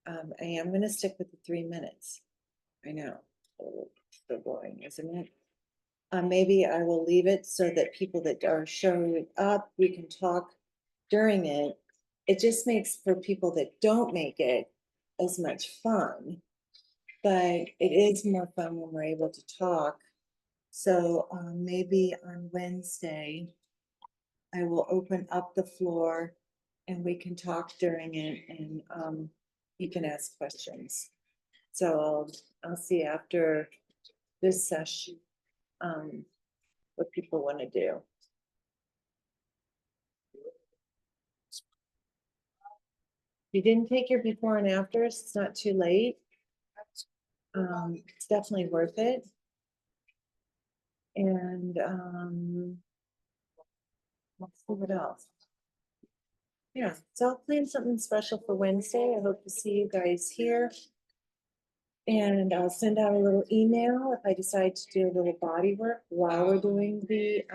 I am gonna stick with the 3 minutes. I know, so boring, isn't it? Maybe I will leave it so that people that are showing up, we can talk during it. It just makes for people that don't make it as much fun, but it is more fun when we're able to talk. So maybe on Wednesday, I will open up the floor and we can talk during it, and you can ask questions. So I'll see after this session what people want to do. If you didn't take your before and afters, it's not too late. It's definitely worth it. And let's see what else. Yeah, so I'll plan something special for Wednesday. I hope to see you guys here. And I'll send out a little email if I decide to do a little body work while we're doing the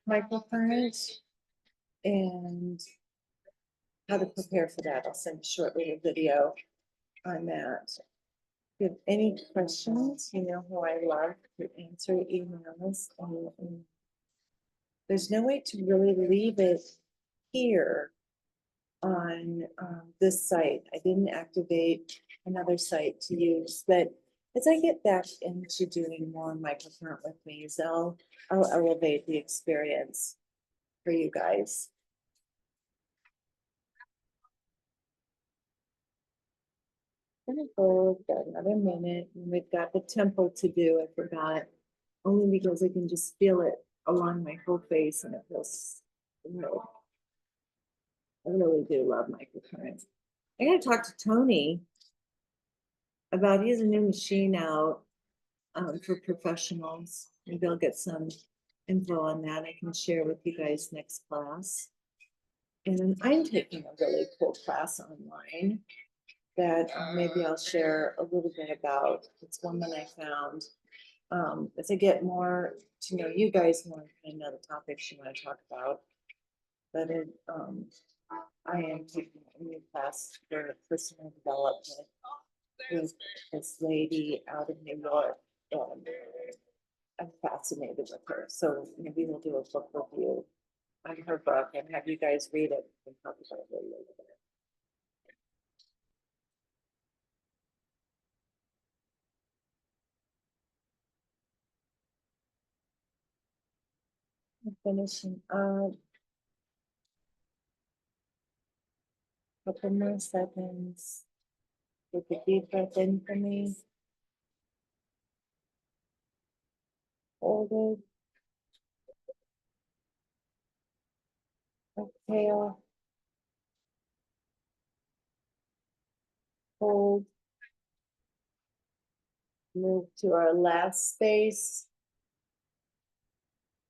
microcurrent. And how to prepare for that. I'll send a short little video on that. If you have any questions, you know how I love to answer emails. There's no way to really leave it here on this site. I didn't activate another site to use, but as I get back into doing more microcurrent with me, I'll elevate the experience for you guys. I'm gonna go for another minute, and we've got the temple to do. I forgot, only because I can just feel it along my whole face, and it feels good. I really do love microcurrents. I gotta talk to Tony about, he has a new machine out for professionals. Maybe I'll get some info on that I can share with you guys next class. And I'm taking a really cool class online that maybe I'll share a little bit about. It's one that I found. As I get more to know you guys more, I know the topics you want to talk about. But I am taking a new class for personal development with this lady out of New York. I'm fascinated with her, so maybe we'll do a book review on her book and have you guys read it and talk about it a little bit. I'm finishing up. Couple more seconds. Take a deep breath in for me. Hold it. Exhale. Hold. Move to our last space.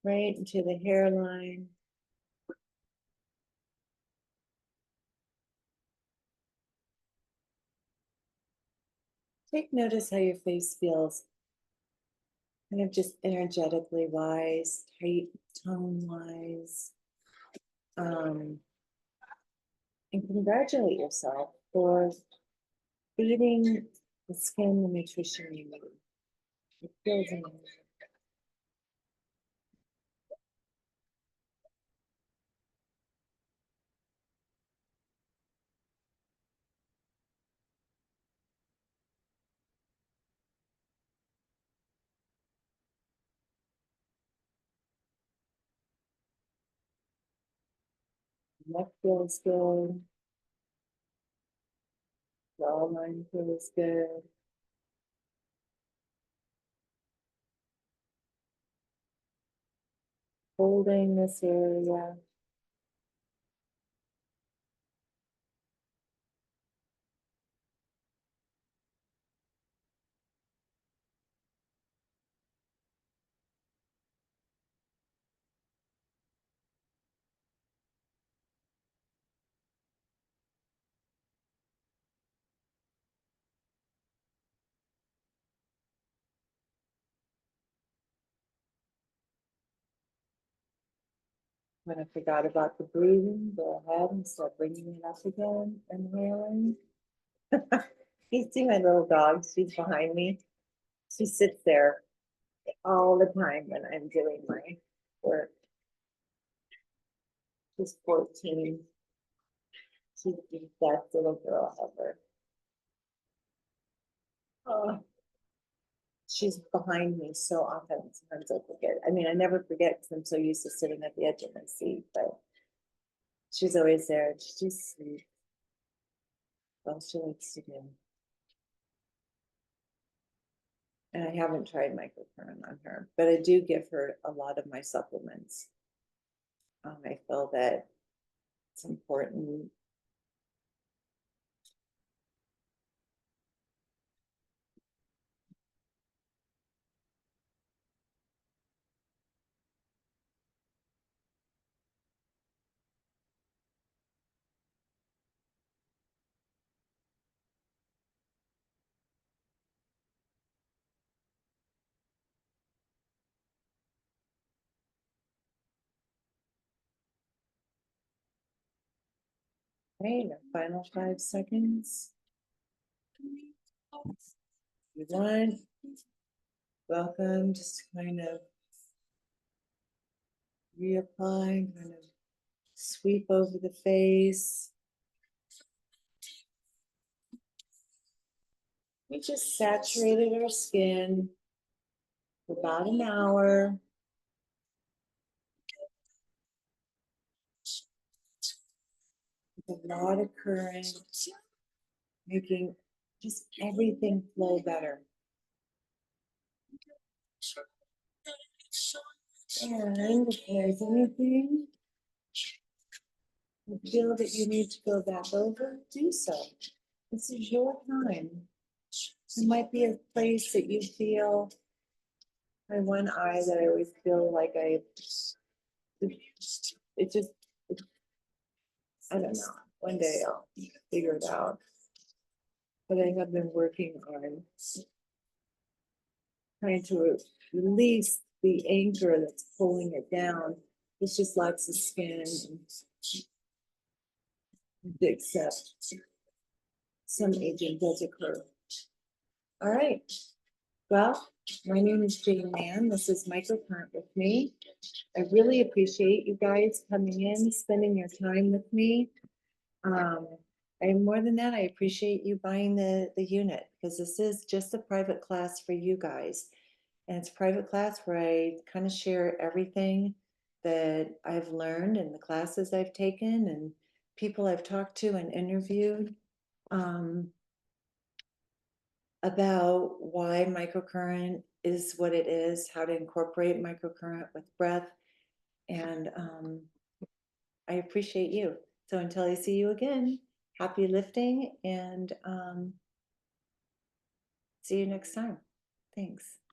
Right into the hairline. Take notice how your face feels. Kind of just energetically wise, tight tone wise. And congratulate yourself for feeding the skin the nutrition you need. It feels amazing. Neck feels good. Jawline feels good. Holding this area. When I forgot about the breathing, go ahead and start bringing it up again. Inhaling. You see my little dog, she's behind me. She sits there all the time when I'm doing my work. She's 14. She's the best little girl ever. Oh, she's behind me so often. Sometimes I forget. I mean, I never forget because I'm so used to sitting at the edge of my seat, but she's always there. She's sweet. All she likes to do. And I haven't tried microferrin on her, but I do give her a lot of my supplements. I feel that it's important. Right, our final 5 seconds. Everyone, welcome. Just kind of reapply, kind of sweep over the face. We just saturated our skin for about an hour. With a lot of current, making just everything flow better. And if there's anything you feel that you need to go back over, do so. This is your time. It might be a place that you feel, my one eye that I always feel like it just, I don't know, one day I'll figure it out. But I have been working on trying to release the anchor that's pulling it down. It's just lots of skin and accept some aging does occur. All right. Well, my name is Jane Mann. This is Microcurrent with me. I really appreciate you guys coming in, spending your time with me. And more than that, I appreciate you buying the unit because this is just a private class for you guys. And it's a private class where I kind of share everything that I've learned in the classes I've taken and people I've talked to and interviewed about why microcurrent is what it is, how to incorporate microcurrent with breath. And I appreciate you. So until I see you again, happy lifting and see you next time. Thanks.